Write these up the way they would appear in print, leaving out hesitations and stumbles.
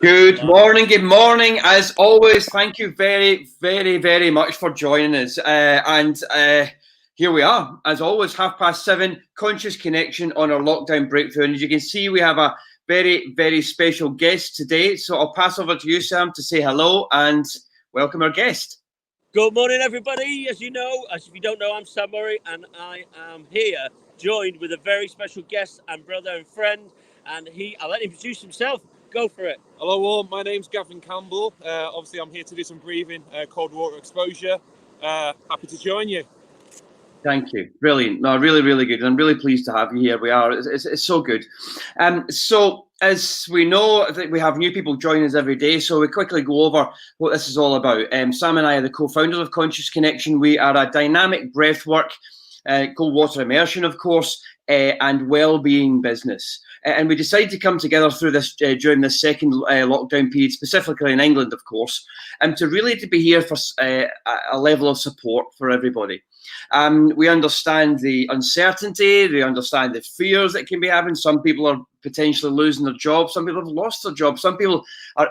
Good morning. As always, thank you very much for joining us. Here we are, as always, 7:30, Conscious Connection on our lockdown breakthrough. And as you can see, we have a very special guest today. So I'll pass over to you, Sam, to say hello and welcome our guest. Good morning, everybody. As you if you don't know, I'm Sam Murray, and I am here joined with a very special guest and brother and friend. And I'll let him introduce himself. Go for it. Hello all, my name's Gavin Campbell. Obviously I'm here to do some breathing, cold water exposure. Happy to join you. Thank you. Brilliant. No, really good. I'm really pleased to have you here. We are. It's so good. So as we know, I think we have new people join us every day. So we quickly go over what this is all about. Sam and I are the co-founders of Conscious Connection. We are a dynamic breathwork, cold water immersion, of course, and well-being business. And we decided to come together through this during this second lockdown period, specifically in England, of course, and to be here for a level of support for everybody. We understand the uncertainty, we understand the fears that can be having. Some people are potentially losing their job, some people have lost their job, some people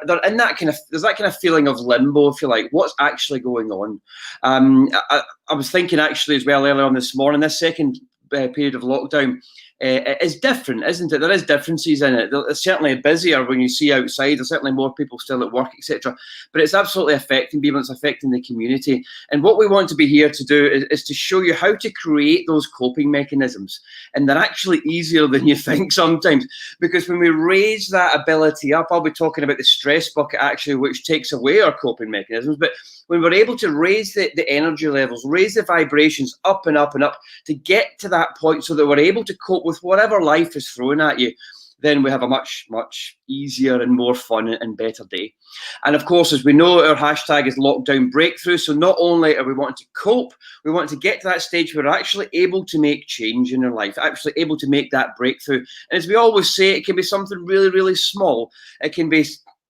they're in that there's that kind of feeling of limbo, if you like. What's actually going on? I was thinking actually as well earlier on this morning, this second period of lockdown is different, isn't it? There is differences in it. It's certainly busier when you see outside. There's certainly more people still at work, etc. But it's absolutely affecting people. It's affecting the community. And what we want to be here to do is to show you how to create those coping mechanisms. And they're actually easier than you think sometimes, because when we raise that ability up, I'll be talking about the stress bucket actually, which takes away our coping mechanisms. But when we're able to raise the energy levels, raise the vibrations up and up and up to get to that point so that we're able to cope with whatever life is throwing at you, then we have a much easier and more fun and better day. And of course, as we know, our hashtag is lockdown breakthrough. So not only are we wanting to cope, we want to get to that stage where we're actually able to make change in our life, actually able to make that breakthrough. And as we always say, it can be something really small. It can be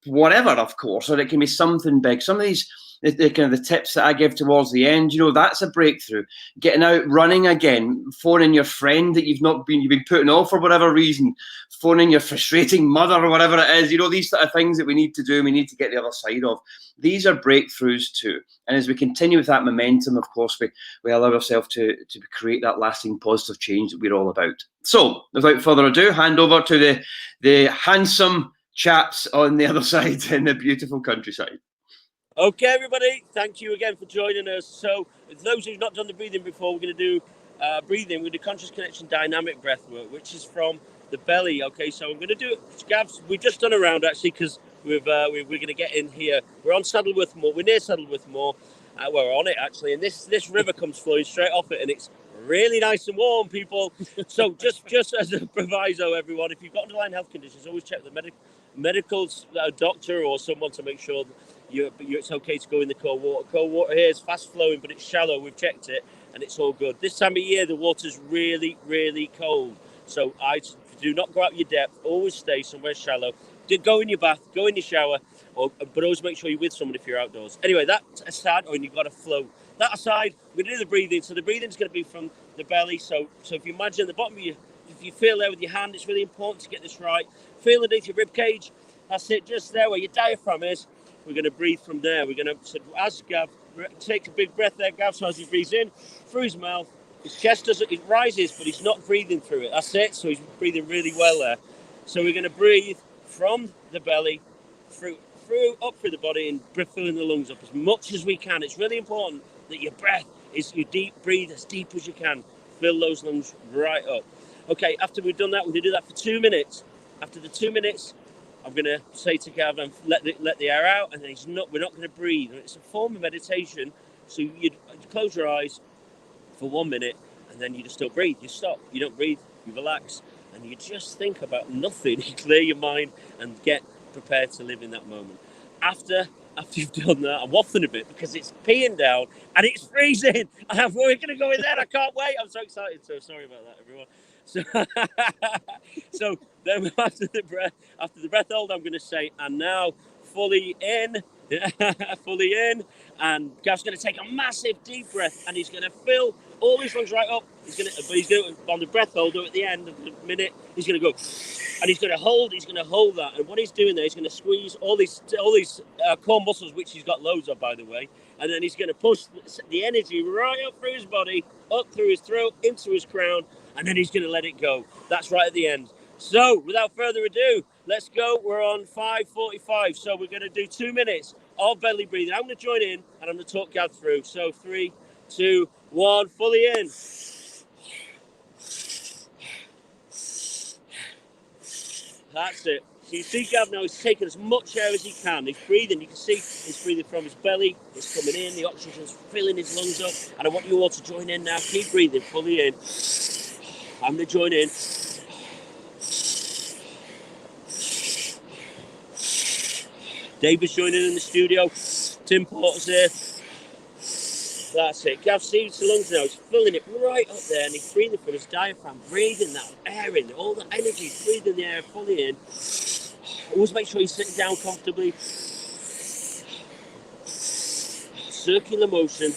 whatever, of course, or it can be something big. Some of these the kind of the tips that I give towards the end, that's a breakthrough. Getting out, running again, phoning your friend that you've been putting off for whatever reason, phoning your frustrating mother or whatever it is, these sort of things that we need to do, we need to get the other side of. These are breakthroughs too. And as we continue with that momentum, of course, we allow ourselves to create that lasting positive change that we're all about. So without further ado, hand over to the handsome chaps on the other side in the beautiful countryside. Okay, everybody, thank you again for joining us. So, for those who've not done the breathing before, we're going to do breathing. We're going to do Conscious Connection Dynamic Breathwork, which is from the belly. Okay, so I'm going to do it. Gavs, we've just done a round actually because we're going to get in here. We're on Saddleworth Moor. We're near Saddleworth Moor. We're on it actually, and this river comes flowing straight off it, and it's really nice and warm, people. So just as a proviso, everyone, if you've got underlying health conditions, always check the medical doctor or someone to make sure that it's okay to go in the cold water. Cold water here is fast flowing, but it's shallow. We've checked it, and it's all good. This time of year, the water's really cold. So I do not go out your depth. Always stay somewhere shallow. Go in your bath, go in your shower, but always make sure you're with someone if you're outdoors. Anyway, that aside, and you've got to float. That aside, we're going to do the breathing. So the breathing is going to be from the belly. So if you imagine the bottom of if you feel there with your hand, it's really important to get this right. Feel underneath your rib cage. That's it, just there where your diaphragm is. We're going to breathe from there. We're going to, as Gav takes a big breath there, Gav, so as he breathes in through his mouth, his chest it rises, but he's not breathing through it. That's it. So he's breathing really well there. So we're going to breathe from the belly through up through the body and filling the lungs up as much as we can. It's really important that your breath is breathe as deep as you can. Fill those lungs right up. Okay, after we've done that, we're going to do that for 2 minutes. After the 2 minutes, I'm going to say to Gavin, let the air out, and then we're not going to breathe. It's a form of meditation. So you close your eyes for 1 minute, and then you just don't breathe. You stop. You don't breathe. You relax, and you just think about nothing. You clear your mind and get prepared to live in that moment. After you've done that, I'm waffling a bit because it's peeing down and it's freezing. We're going to go in there. I can't wait. I'm so excited. So sorry about that, everyone. So then after the breath hold, I'm going to say, and now fully in Fully in, and Gav's going to take a massive deep breath, and he's going to fill all his lungs right up. He's going to on the breath holder at the end of the minute. He's going to go, and he's going to hold. He's going to hold that, and what he's doing there, he's going to squeeze all these core muscles, which he's got loads of, by the way, and then he's going to push the energy right up through his body, up through his throat, into his crown, and then he's going to let it go. That's right at the end. So, without further ado, let's go. We're on 5:45, so we're going to do 2 minutes of belly breathing. I'm going to join in, and I'm going to talk Gav through. So, 3, 2, 1, fully in. That's it. So you see Gav now, he's taking as much air as he can. He's breathing. You can see he's breathing from his belly. It's coming in. The oxygen's filling his lungs up. And I want you all to join in now. Keep breathing fully in. I'm going to join in. David's joining in the studio. Tim Porter's here. That's it. Gav sees the lungs now. He's filling it right up there, and he's breathing from his diaphragm, breathing that air in, all the energy, breathing the air fully in. Always make sure you're sitting down comfortably. Circular motion.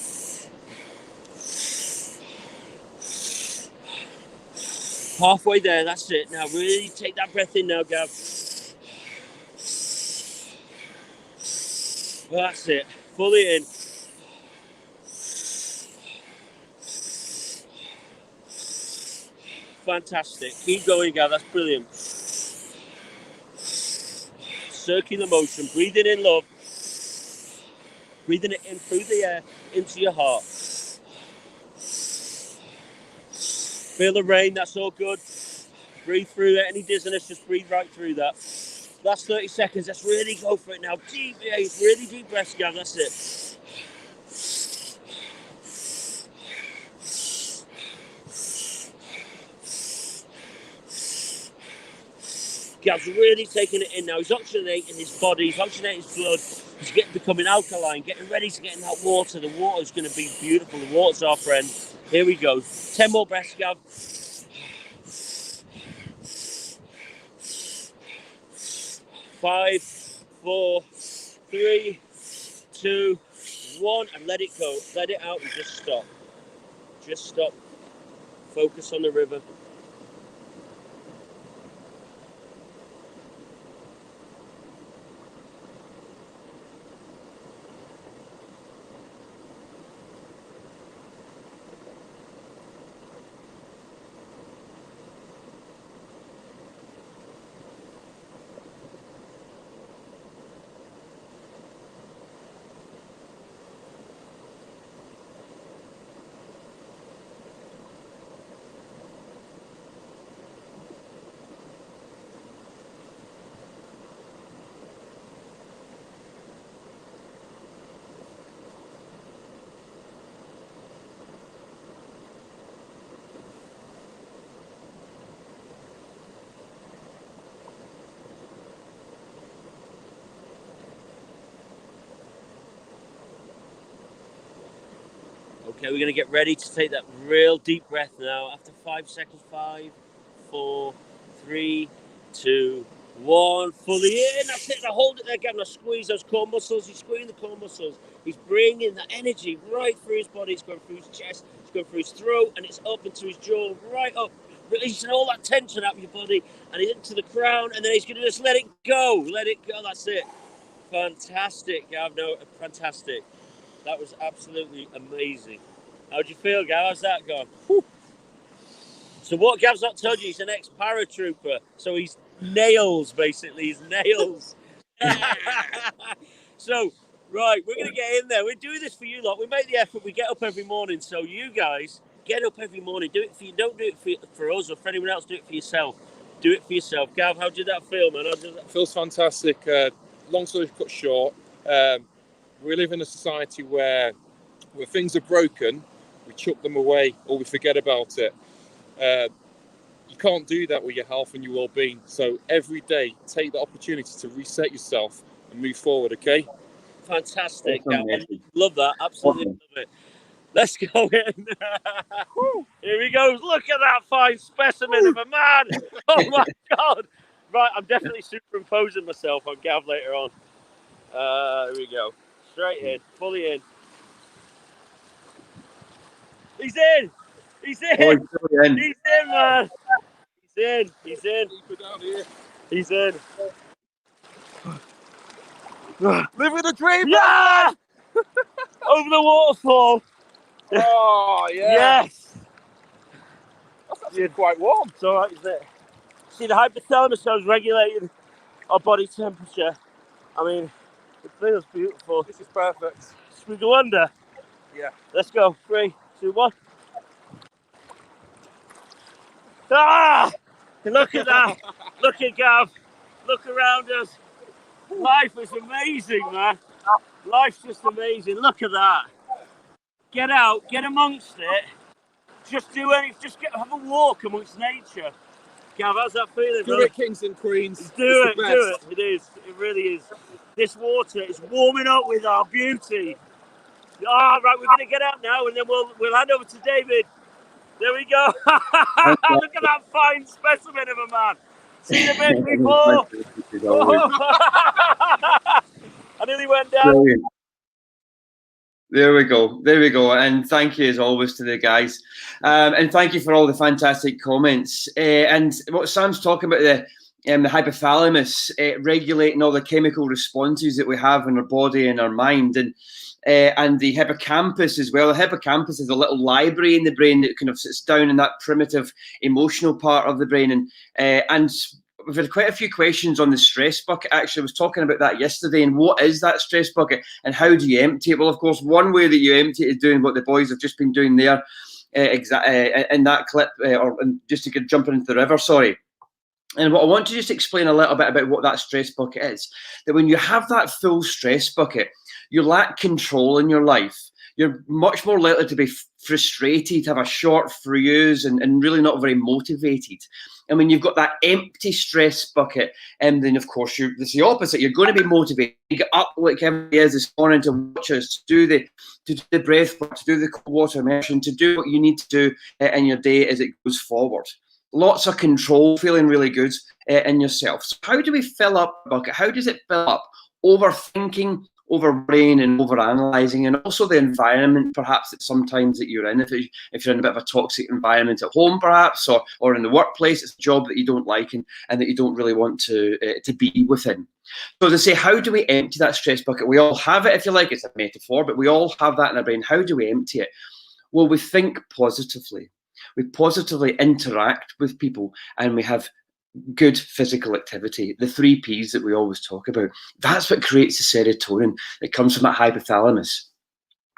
Halfway there, that's it. Now really take that breath in now, Gav. That's it. Fully in. Fantastic. Keep going, Gav. That's brilliant. Circular motion. Breathing in love. Breathing it in through the air into your heart. Feel the rain. That's all good. Breathe through it. Any dizziness, just breathe right through that. Last 30 seconds. Let's really go for it now. Deep, really deep breaths, Gav. That's it. Gav's really taking it in now. He's oxygenating his body. He's oxygenating his blood. He's becoming alkaline, getting ready to get in that water. The water's going to be beautiful. The water's our friend. Here we go. 10 more breaths, Gav. 5, 4, 3, 2, 1, and let it go. Let it out and just stop. Just stop. Focus on the river. Okay, we're going to get ready to take that real deep breath now. After 5 seconds, 5, 4, 3, 2, 1. Fully in. That's it. Now hold it there, Gav. Now squeeze those core muscles. He's squeezing the core muscles. He's bringing the energy right through his body. It's going through his chest. It's going through his throat, and it's up into his jaw, right up, releasing all that tension out of your body, and he's into the crown, and then he's going to just let it go. Let it go. That's it. Fantastic, Gav. No, fantastic. That was absolutely amazing. How'd you feel, Gav? How's that gone? Whew. So what Gav's not told you, he's an ex-paratrooper. So he's nails, basically. He's nails. So, right, we're going to get in there. We do this for you lot. We make the effort. We get up every morning. So you guys, get up every morning. Do it for you. Don't do it for us or for anyone else. Do it for yourself. Do it for yourself. Gav, how did that feel, man? Feels fantastic. Long story cut short, we live in a society where things are broken, we chuck them away or we forget about it. You can't do that with your health and your well-being. So every day, take the opportunity to reset yourself and move forward, okay? Fantastic. Love that. Absolutely love it. Let's go in. Here he goes. Look at that fine specimen of a man. Oh, my God. Right, I'm definitely superimposing myself on Gav later on. Here we go. Straight in, fully in. He's in! He's in! Oh, he's in. He's in, man! He's in! He's in! Keep it down here. He's in! Living the dream. Yeah! Over the waterfall! Oh yeah. Yes! That's actually quite warm. It's alright, isn't it? See, the hypothalamus is regulating our body temperature. I mean, it feels beautiful. This is perfect. Should we go under? Yeah. Let's go. 3, 2, 1. Ah! Look at that. Look at Gav. Look around us. Life is amazing, man. Life's just amazing. Look at that. Get out. Get amongst it. Just have a walk amongst nature. Gav, how's that feeling? Do it, kings and queens. Do It's the it. best. It is. It really is. This water is warming up with our beauty. Ah, right, we're going to get out now, and then we'll hand over to David. There we go. Look at that fine specimen of a man. Seen a bit before. I nearly went down. Brilliant. There we go. There we go. And thank you as always to the guys. And thank you for all the fantastic comments. And what Sam's talking about, the hypothalamus regulating all the chemical responses that we have in our body and our mind, and the hippocampus as well. The hippocampus is a little library in the brain that kind of sits down in that primitive emotional part of the brain. And we've had quite a few questions on the stress bucket. Actually, I was talking about that yesterday. And what is that stress bucket and how do you empty it? Well, of course, one way that you empty it is doing what the boys have just been doing there in that clip, or just to get jumping into the river, sorry. And what I want to just explain a little bit about what that stress bucket is, that when you have that full stress bucket, you lack control in your life. You're much more likely to be frustrated, have a short fuse, and really not very motivated. And when you've got that empty stress bucket, and then of course it's the opposite. You're going to be motivated. You get up like everybody is this morning to watch us, to do the breath work, to do the cold water immersion, to do what you need to do in your day as it goes forward. Lots of control, feeling really good in yourself. So how do we fill up the bucket? How does it fill up? Overthinking, overbrain, and overanalyzing, and also the environment perhaps that sometimes that you're in. If you're in a bit of a toxic environment at home perhaps, or in the workplace, it's a job that you don't like and that you don't really want to be within. So to say, how do we empty that stress bucket? We all have it, if you like. It's a metaphor, but we all have that in our brain. How do we empty it? Well, we think positively. We positively interact with people, and we have good physical activity, the 3 Ps that we always talk about. That's what creates the serotonin that comes from that hypothalamus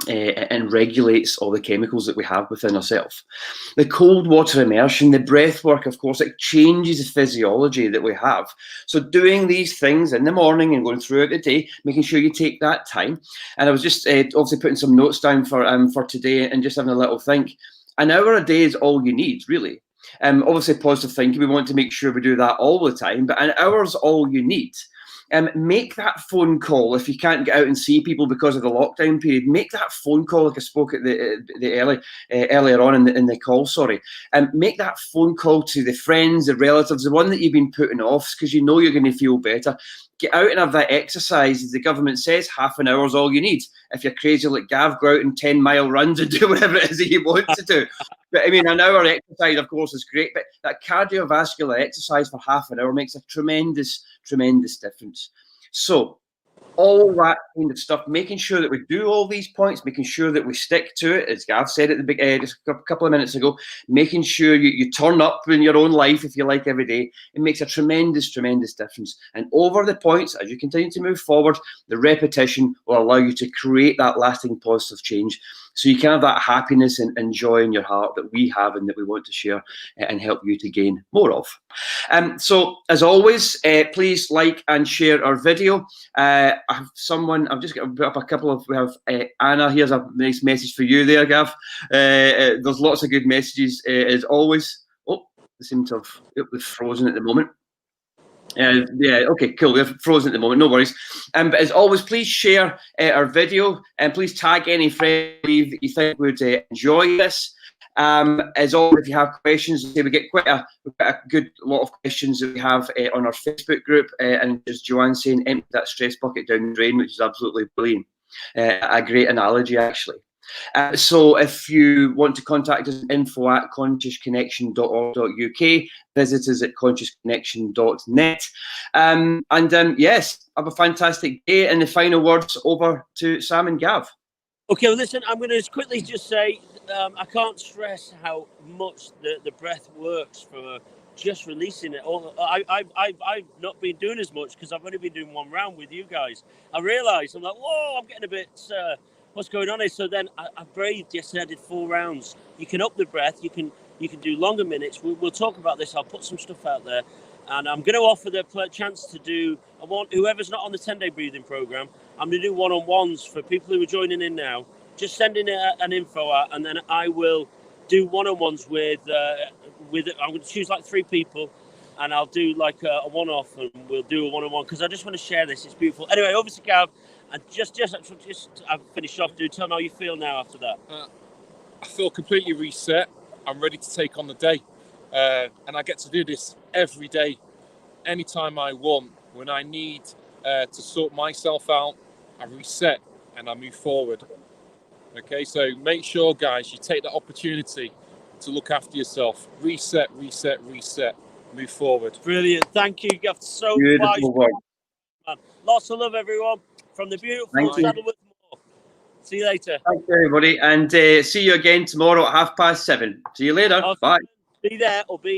and regulates all the chemicals that we have within ourselves. The cold water immersion, the breath work, of course, it changes the physiology that we have. So doing these things in the morning and going throughout the day, making sure you take that time. And I was just obviously putting some notes down for today and just having a little think. An hour a day is all you need, really. Obviously, positive thinking, we want to make sure we do that all the time, but an hour's all you need. Make that phone call if you can't get out and see people because of the lockdown period. Make that phone call, like I spoke at the earlier on in the call. Sorry, make that phone call to the friends, the relatives, the one that you've been putting off because you know you're going to feel better. Get out and have that exercise. As the government says, half an hour is all you need. If you're crazy like Gav, go out and 10-mile runs and do whatever it is that you want to do. But I mean, an hour exercise, of course, is great. But that cardiovascular exercise for half an hour makes a tremendous, tremendous difference. So all that kind of stuff, making sure that we do all these points, making sure that we stick to it, as Gav said at the just a couple of minutes ago, making sure you turn up in your own life, if you like, every day, it makes a tremendous, tremendous difference. And over the points, as you continue to move forward, the repetition will allow you to create that lasting positive change. So you can have that happiness and joy in your heart that we have and that we want to share and help you to gain more of. So as always, please like and share our video. I have someone, I've just got to put up a couple of, we have Anna, here's a nice message for you there, Gav. There's lots of good messages as always. Oh, they seem to have frozen at the moment. Yeah, okay, cool. We're frozen at the moment, no worries. But as always, please share our video and please tag any friend you think would enjoy this. As always, if you have questions, we get quite a good lot of questions that we have on our Facebook group. And as Joanne saying, empty that stress bucket down the drain, which is absolutely brilliant. A great analogy, actually. So if you want to contact us, info@consciousconnection.org.uk, visit us at consciousconnection.net. Yes, have a fantastic day. And the final words over to Sam and Gav. Okay, well, listen, I'm going to quickly just say I can't stress how much the breath works for just releasing it. I've not been doing as much because I've only been doing one round with you guys. I realised, I'm like, whoa, I'm getting a bit, what's going on here? So then I breathed yesterday, I did 4 rounds. You can up the breath, you can do longer minutes. We'll talk about this. I'll put some stuff out there. And I'm going to offer the chance to do, whoever's not on the 10-day breathing program, I'm going to do one-on-ones for people who are joining in now. Just send in an info out, and then I will do one-on-ones with I'm going to choose like 3 people, and I'll do like a one-off, and we'll do a one-on-one because I just want to share this. It's beautiful. Anyway, over to Gav, and just I've finished off. Tell me how you feel now after that. I feel completely reset. I'm ready to take on the day, and I get to do this every day, anytime I want. When I need to sort myself out, I reset and I move forward. Okay, so make sure, guys, you take that opportunity to look after yourself. Reset, reset, reset. Move forward. Brilliant. Thank you, Gav. So Beautiful work. man. Lots of love, everyone, from the beautiful Saddleworth Moor. See you later. Thanks, everybody. And see you again tomorrow at 7:30. See you later. Bye. Be there or be a